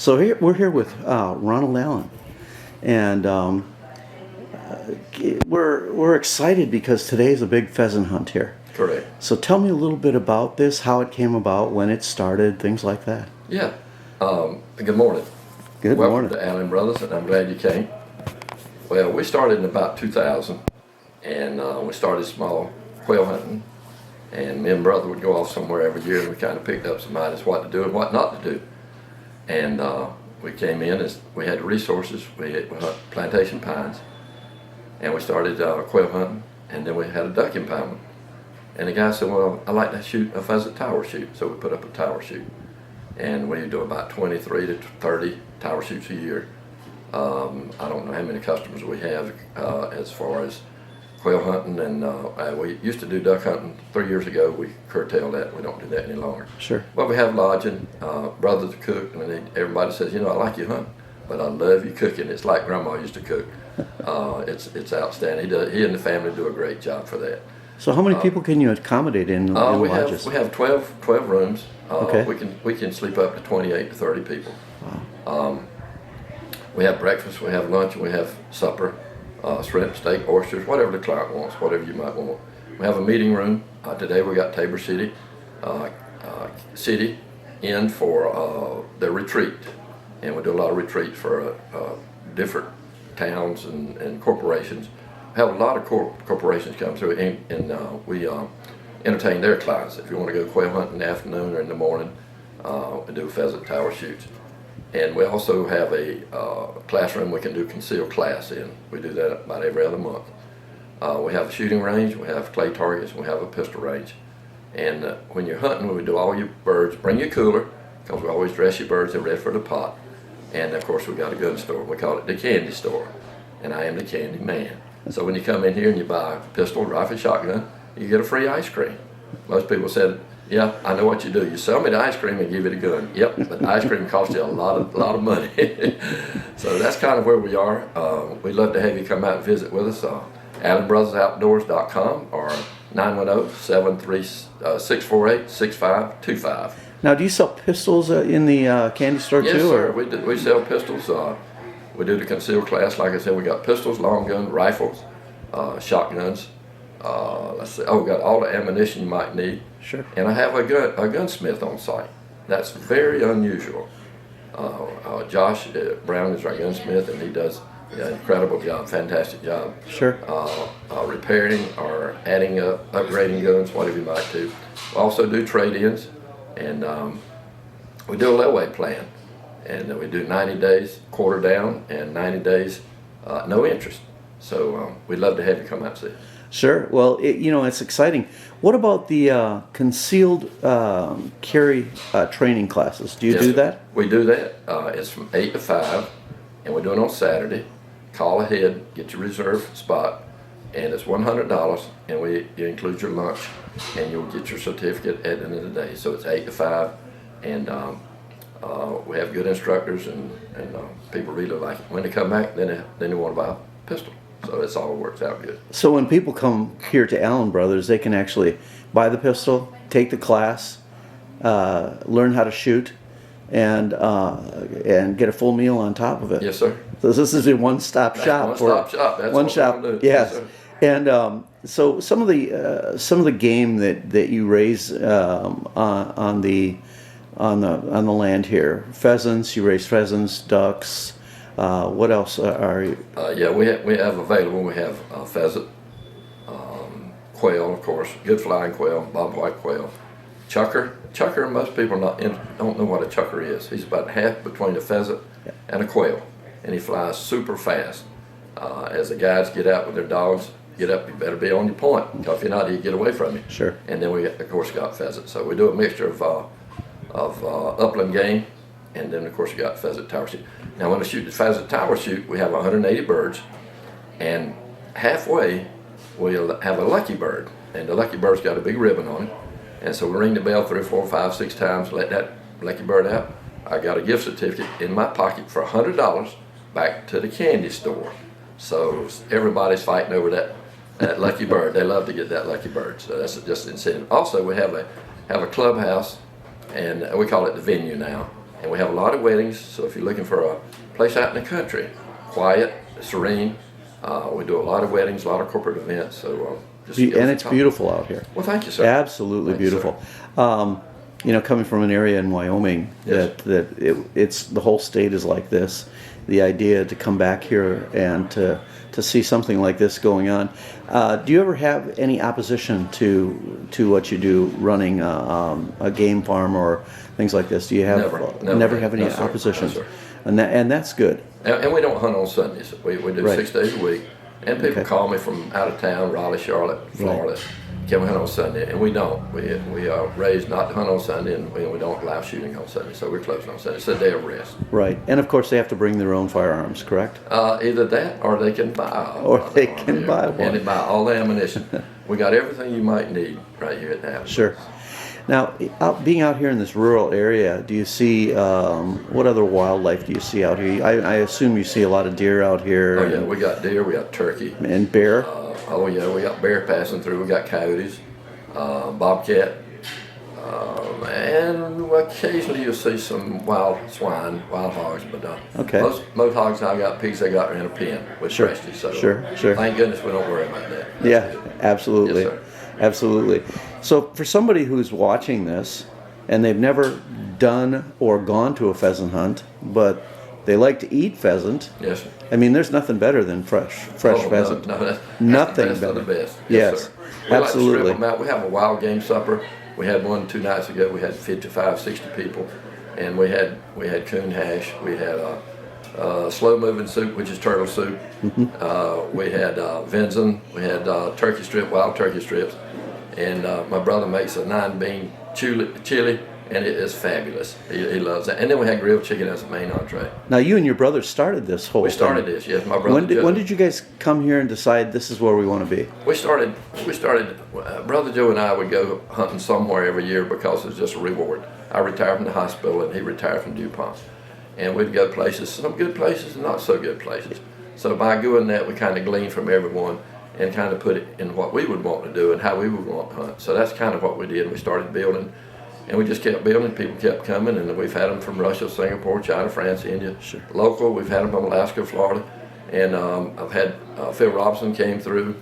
So we're here with Ronald Allen, and we're excited because today's a big pheasant hunt here. Correct. So tell me a little bit about this, how it came about, when it started, things like that. Yeah. Good morning. Good Welcome morning. to Allen Brothers, and I'm glad you came. Well, we started in about 2000, and we started small quail hunting, and me and brother would go off somewhere every year, and we kind of picked up some ideas what to do and what not to do. And we came in as we had resources. We hunt plantation pines, and we started quail hunting, and then we had a duck impoundment. And the guy said, well, I like to shoot a pheasant tower shoot, so we put up a tower shoot. And we do about 23 to 30 tower shoots a year. I don't know how many customers we have as far as quail hunting, and we used to do duck hunting 3 years ago. We curtailed that. We don't do that any longer. Sure. But we have lodging. Brother's a cook, and everybody says, I like you hunting, but I love you cooking. It's like Grandma used to cook. It's outstanding. He and the family do a great job for that. So how many people can you accommodate in lodges? We have 12 rooms. Okay. We can sleep up to 28 to 30 people. Wow. We have breakfast, we have lunch, and we have supper. Shrimp, steak, oysters, whatever the client wants, whatever you might want. We have a meeting room. Today we got Tabor City in for the retreat, and we do a lot of retreats for different towns and corporations. We have a lot of corporations come through, and we entertain their clients. If you want to go quail hunting in the afternoon or in the morning, we do pheasant tower shoots. And we also have a classroom we can do concealed class in. We do that about every other month. We have a shooting range, we have clay targets, we have a pistol range. And when you're hunting, we do all your birds. Bring your cooler, because we always dress your birds, they're ready for the pot. And of course we got a gun store. We call it the candy store. And I am the candy man. So when you come in here and you buy a pistol, rifle, shotgun, you get a free ice cream. Most people said, yeah, I know what you do. You sell me the ice cream and give you the gun. Yep, but the ice cream costs you a lot of money. So that's kind of where we are. We'd love to have you come out and visit with us. AllenBrothersOutdoors.com or 910-648-6525. Now, do you sell pistols in the candy store too? Yes, sir. Or? We sell pistols. We do the concealed class. Like I said, we got pistols, long gun, rifles, shotguns. Let's see. Oh, we got all the ammunition you might need. Sure. And I have a gunsmith on site. That's very unusual. Josh Brown is our gunsmith, and he does an incredible job, fantastic job. Sure. Repairing or adding up, upgrading guns, whatever you might do. We also do trade-ins, and we do a layaway plan. And we do 90 days quarter down and 90 days no interest. So we'd love to have you come out and see. Sure. Well, it's exciting. What about the concealed carry training classes? Do you do that? We do that. It's from 8 to 5, and we do it on Saturday. Call ahead, get your reserve spot, and it's $100, and you include your lunch, and you'll get your certificate at the end of the day. So it's 8 to 5, and we have good instructors, and people really like it. When they come back, then they want to buy a pistol. So it's all works out good. So when people come here to Allen Brothers, they can actually buy the pistol, take the class, learn how to shoot, and get a full meal on top of it. Yes, sir. So this is a one-stop shop. One-stop shop. That's one what shop. we're gonna do. Yes. Yes, And so some of the game that you raise on the land here, pheasants. You raise pheasants, ducks. What else are you? Yeah, we have available. We have pheasant, quail, of course, good flying quail, bob white quail, chucker. Chucker, most people don't know what a chucker is. He's about half between a pheasant and a quail, and he flies super fast. As the guys get out with their dogs, get up, you better be on your point, because if you're not, he'll get away from you. Sure. And then we, of course, got pheasant. So we do a mixture of upland game, and then of course you got pheasant tower shoot. Now when we shoot the pheasant tower shoot, we have 180 birds, and halfway we'll have a lucky bird, and the lucky bird's got a big ribbon on it, and so we ring the bell 3, 4, 5, 6 times, let that lucky bird out. I got a gift certificate in my pocket for $100 back to the candy store. So everybody's fighting over that lucky bird. They love to get that lucky bird, so that's just an incentive. Also, we have a clubhouse, and we call it the venue now. And we have a lot of weddings, so if you're looking for a place out in the country, quiet, serene, we do a lot of weddings, a lot of corporate events. So and it's beautiful out here. Well, thank you, sir. Absolutely beautiful. Coming from an area in Wyoming it's the whole state is like this. The idea to come back here and to see something like this going on. Do you ever have any opposition to what you do, running a game farm or things like this? Do you have never have any opposition? No, and that's good. And we don't hunt on Sundays. We do 6 days a week. And people call me from out of town, Raleigh, Charlotte, Florida. Can we hunt on Sunday? And we don't. We are raised not to hunt on Sunday, and we don't allow shooting on Sunday, so we're closed on Sunday. It's a day of rest. Right. And of course, they have to bring their own firearms, correct? Either that, or they can buy. Buy one. And they buy all the ammunition. We got everything you might need right here at the house. Sure. Now, being out here in this rural area, do you see what other wildlife do you see out here? I assume you see a lot of deer out here. Oh yeah, we got deer, we got turkey, and bear. Oh yeah, we got bear passing through. We got coyotes, bobcat, and occasionally you'll see some wild swine, wild hogs. But most hogs I got pigs I got are in a pen with Prestige. So sure. Thank goodness we don't worry about that. That's good. Absolutely. Yes, sir. Absolutely. So for somebody who's watching this and they've never done or gone to a pheasant hunt, but they like to eat pheasant. Yes, sir. I mean, there's nothing better than fresh pheasant. No, that's nothing the best better. of the best. Yes, we absolutely. Like to strip them out. We have a wild game supper. We had one 2 nights ago. We had 55, 60 people, and we had coon hash. We had slow moving soup, which is turtle soup. We had venison. We had turkey strip, wild turkey strips, and my brother makes a 9-bean chili. And it is fabulous. He loves that. And then we had grilled chicken as a main entree. Now, you and your brother started this whole thing. We started this, yes. My brother. When did you guys come here and decide this is where we want to be? We started. Brother Joe and I would go hunting somewhere every year because it's just a reward. I retired from the hospital and he retired from DuPont, and we'd go places, some good places and not so good places. So by doing that, we kind of gleaned from everyone and kind of put it in what we would want to do and how we would want to hunt. So that's kind of what we did. We started building. And we just kept building. People kept coming, and we've had them from Russia, Singapore, China, France, India. Sure. Local, we've had them from Alaska, Florida, and I've had Phil Robinson came through,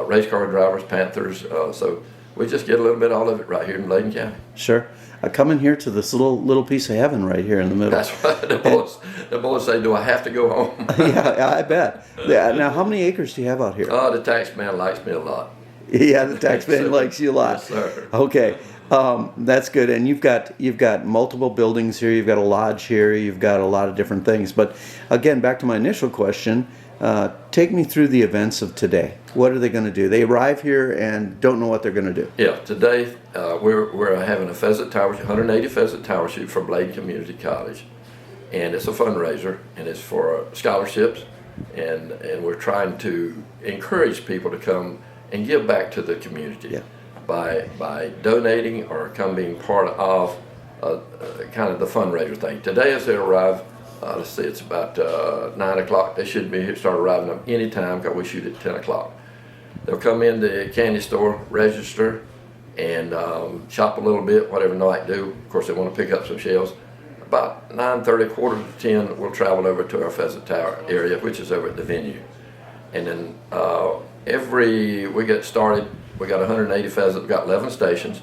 race car drivers, Panthers. So we just get a little bit all of it right here in Bladen County. Sure. I come in here to this little piece of heaven right here in the middle. That's right. The boys say, "Do I have to go home?" Yeah, I bet. Yeah. Now, how many acres do you have out here? The tax man likes me a lot. Yeah, the tax man likes you a lot. Yes, sir. Okay. That's good, and you've got multiple buildings here. You've got a lodge here. You've got a lot of different things. But again, back to my initial question, take me through the events of today. What are they going to do? They arrive here and don't know what they're going to do. Yeah, today we're having a pheasant tower, 180 pheasant tower shoot for Bladen Community College, and it's a fundraiser, and it's for scholarships, and we're trying to encourage people to come and give back to the community. Yeah. By donating or being part of kind of the fundraiser thing. Today as they arrive, let's see, it's about 9 o'clock. They should be here, start arriving up any time because we shoot at 10 o'clock. They'll come in the candy store, register, and shop a little bit, whatever they like to do. Of course, they want to pick up some shells. About 9:30, quarter to 10, we'll travel over to our pheasant tower area, which is over at the venue. And then we get started, we got 180 pheasants, we got 11 stations,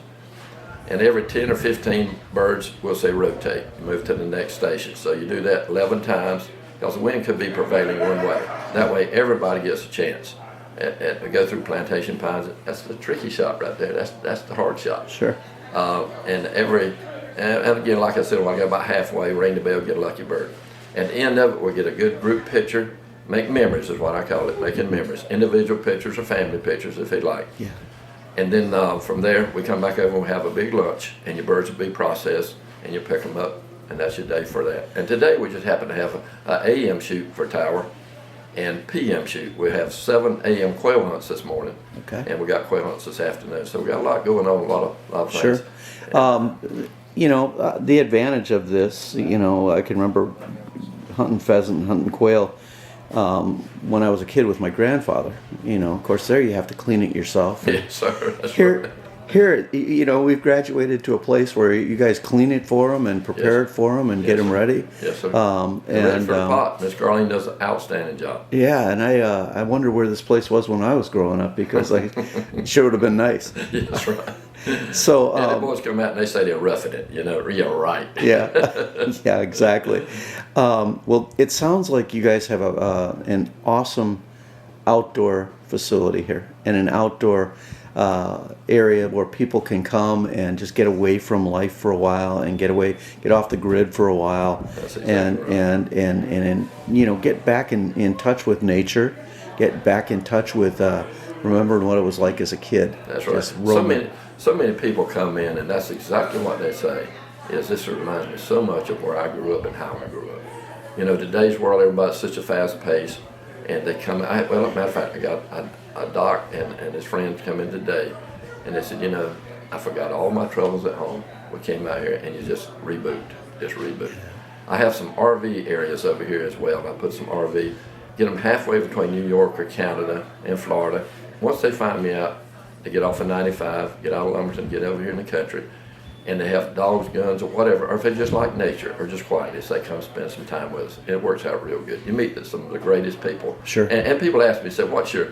and every 10 or 15 birds, we'll say rotate, move to the next station. So you do that 11 times, because the wind could be prevailing one way. That way everybody gets a chance. We go through plantation pines, that's the tricky shot right there, that's the hard shot. Sure. And again, like I said, when I go about halfway, ring the bell, get a lucky bird. At the end of it, we'll get a good group picture. Make memories is what I call it, making memories. Individual pictures or family pictures if they like. Yeah. And then from there, we come back over and we have a big lunch, and your birds will be processed, and you pick them up, and that's your day for that. And today we just happen to have an AM shoot for Tower and PM shoot. We have 7 AM quail hunts this morning, and we got quail hunts this afternoon. So we got a lot going on, a lot of things. Sure. The advantage of this, I can remember hunting pheasant, hunting quail. When I was a kid with my grandfather, of course there you have to clean it yourself. Yes, sir. That's here, right. Here, we've graduated to a place where you guys clean it for them and prepare it for them and get them ready. Yes, sir. And ready for the pot. Miss Garline does an outstanding job. Yeah, and I wonder where this place was when I was growing up, because it sure would have been nice. Yeah, that's right. So the boys come out and they say they're roughing it. Yeah, right. Yeah, yeah, exactly. Well, it sounds like you guys have an awesome outdoor facility here, and an outdoor area where people can come and just get away from life for a while, and get off the grid for a while. That's exactly right. and get back in touch with nature, get back in touch with remembering what it was like as a kid. That's right. So many people come in, and that's exactly what they say. Is this reminds me so much of where I grew up and how I grew up. Today's world, everybody's such a fast pace, and they come. Well, as a matter of fact, I got a doc and his friends come in today, and they said, I forgot all my troubles at home. We came out here and you just reboot. I have some RV areas over here as well. I put some RV, get them halfway between New York or Canada and Florida. Once they find me out, they get off of 95, get out of Lumberton, get over here in the country, and they have dogs, guns, or whatever, or if they just like nature or just quietness, they come spend some time with us. And it works out real good. You meet some of the greatest people. Sure. And people ask me, say, what's your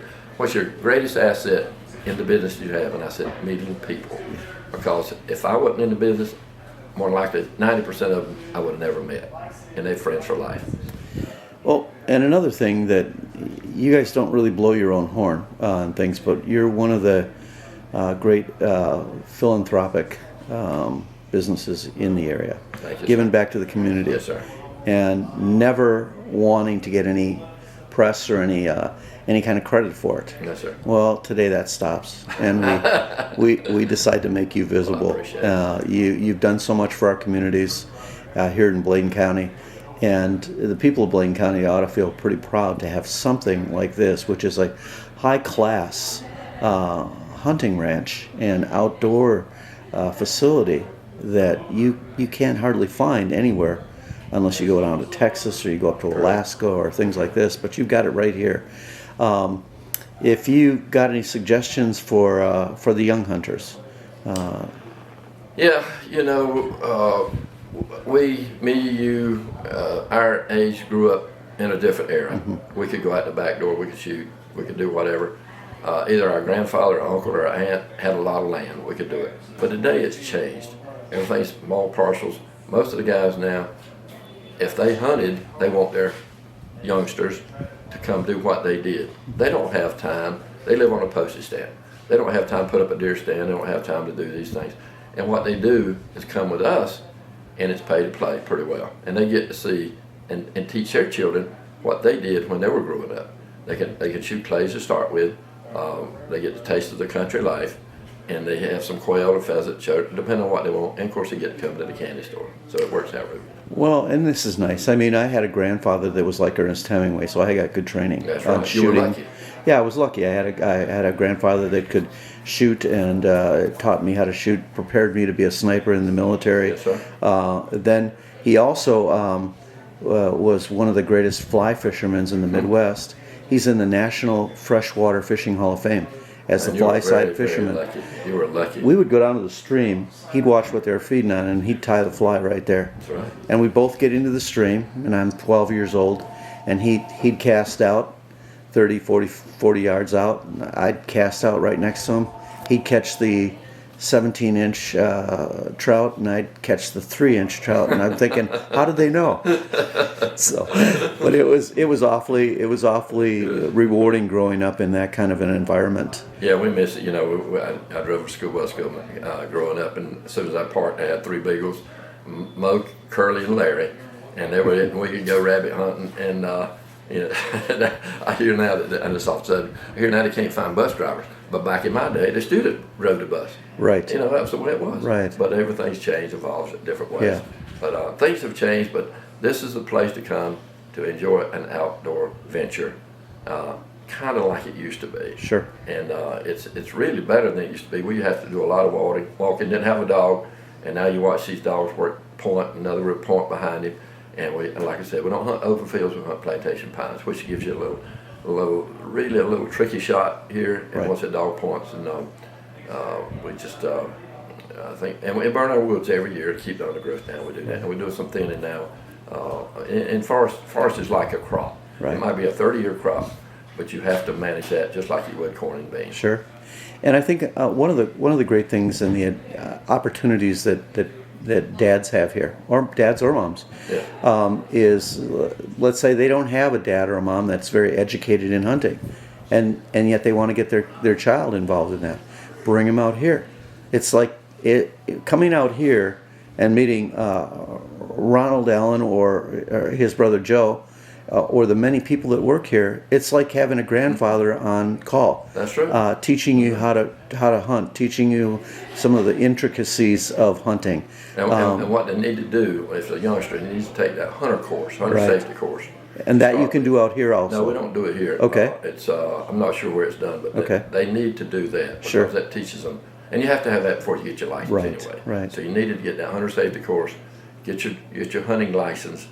greatest asset in the business you have? And I said, meeting people. Because if I wasn't in the business, more than likely 90% of them I would have never met. And they're friends for life. Well, and another thing that you guys don't really blow your own horn on things, but you're one of the great philanthropic businesses in the area, giving back to the community. Yes, sir. And never wanting to get any press or any kind of credit for it. Yes, sir. Well, today that stops, and we decide to make you visible. Well, I appreciate it. You've done so much for our communities here in Bladen County, and the people of Bladen County ought to feel pretty proud to have something like this, which is a high class hunting ranch and outdoor facility that you can't hardly find anywhere unless you go down to Texas or you go up to Alaska or things like this, but you've got it right here. If you got any suggestions for the young hunters? Yeah, you, our age grew up in a different era. Mm-hmm. We could go out the back door, we could shoot, we could do whatever. Either our grandfather, or uncle, or our aunt had a lot of land, we could do it. But today it's changed. Everything's small parcels. Most of the guys now, if they hunted, they want their youngsters to come do what they did. They don't have time. They live on a postage stamp. They don't have time to put up a deer stand. They don't have time to do these things. And what they do is come with us, and it's pay to play pretty well. And they get to see and teach their children what they did when they were growing up. They can shoot clays to start with. They get the taste of the country life, and they have some quail or pheasant, depending on what they want. And of course, they get to come to the candy store, so it works out really good. Well, and this is nice. I mean, I had a grandfather that was like Ernest Hemingway, so I got good training. That's right. Shooting. You were lucky. Yeah, I was lucky. I had a grandfather that could shoot and taught me how to shoot, prepared me to be a sniper in the military. Yes, sir. Then he also was one of the greatest fly fishermen in the Midwest. He's in the National Freshwater Fishing Hall of Fame as the fly-side fisherman. Very lucky. You were lucky. We would go down to the stream. He'd watch what they were feeding on, and he'd tie the fly right there. That's right. And we both get into the stream, and I'm 12 years old, and he'd cast out 30, 40 yards out. I'd cast out right next to him. He'd catch the 17-inch trout, and I'd catch the 3-inch trout, and I'm thinking, how did they know? So, but it was awfully rewarding growing up in that kind of an environment. Yeah, we miss it. I drove a school bus growing up, and as soon as I parked, I had 3 beagles, Mo, Curly, and Larry, and we could go rabbit hunting. And I hear now that, and it's off the subject, I hear now they can't find bus drivers. But back in my day, the student rode the bus. Right. That was the way it was. Right. But everything's changed, evolves in different ways. Yeah. But things have changed, but this is the place to come to enjoy an outdoor venture, kind of like it used to be. Sure. And it's really better than it used to be. We have to do a lot of walking, didn't have a dog, and now you watch these dogs work point, another point behind him. And like I said, we don't hunt open fields, we hunt plantation pines, which gives you a little tricky shot here, and right. Once the dog points, and We just, I think, and we burn our woods every year to keep the undergrowth down. We do that, and we're doing some thinning now. In forest is like a crop. Right. It might be a 30-year crop, but you have to manage that just like you would corn and beans. Sure. And I think one of the great things and the opportunities that dads have here, or dads or moms, is let's say they don't have a dad or a mom that's very educated in hunting, and yet they want to get their child involved in that. Bring them out here. It's like coming out here and meeting Ronald Allen or his brother Joe. Or the many people that work here, it's like having a grandfather on call. That's true. Teaching you how to hunt, teaching you some of the intricacies of hunting. And what they need to do, if a youngster, he needs to take that hunter course, hunter safety course. And that you can do out here also. No, we don't do it here. Okay. It's I'm not sure where it's done, but they need to do that because that teaches them. And you have to have that before you get your license anyway. Right. So you needed to get that hunter safety course, get your hunting license.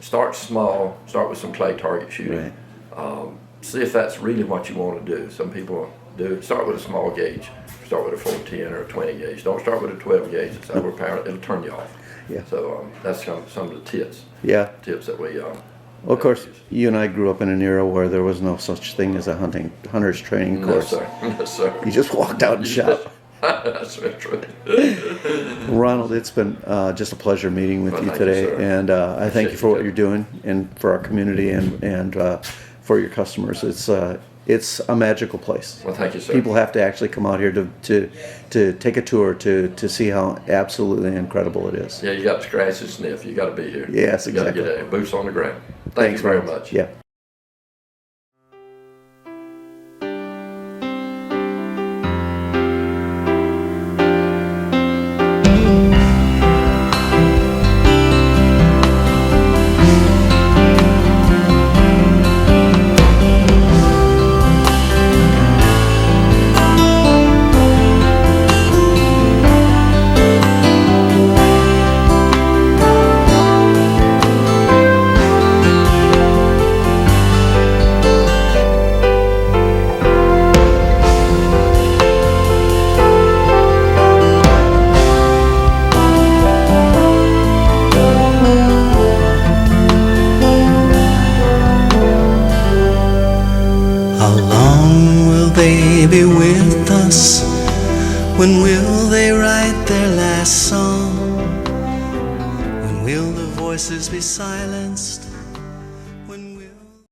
Start small, start with some clay target shooting. Right. See if that's really what you want to do. Some people do. Start with a small gauge. Start with a 410 or a 20 gauge. Don't start with a 12 gauge. It's overpowered. It'll turn you off. Yeah. So that's some of the tips. Yeah. Tips that we well, of course, you and I grew up in an era where there was no such thing as a hunter's training course. No, sir. No, sir. You just walked out and shot. That's true. Ronald, it's been just a pleasure meeting with you today, and I thank you for what you're doing and for our community and for your customers. It's a magical place. Well, thank you, sir. People have to actually come out here to take a tour to see how absolutely incredible it is. Yeah, you got to scratch and sniff. You got to be here. Yes, you exactly. got to get boots on the ground. Thanks you very much. Yeah. they be with us? When will they write their last song? When will the voices be silenced?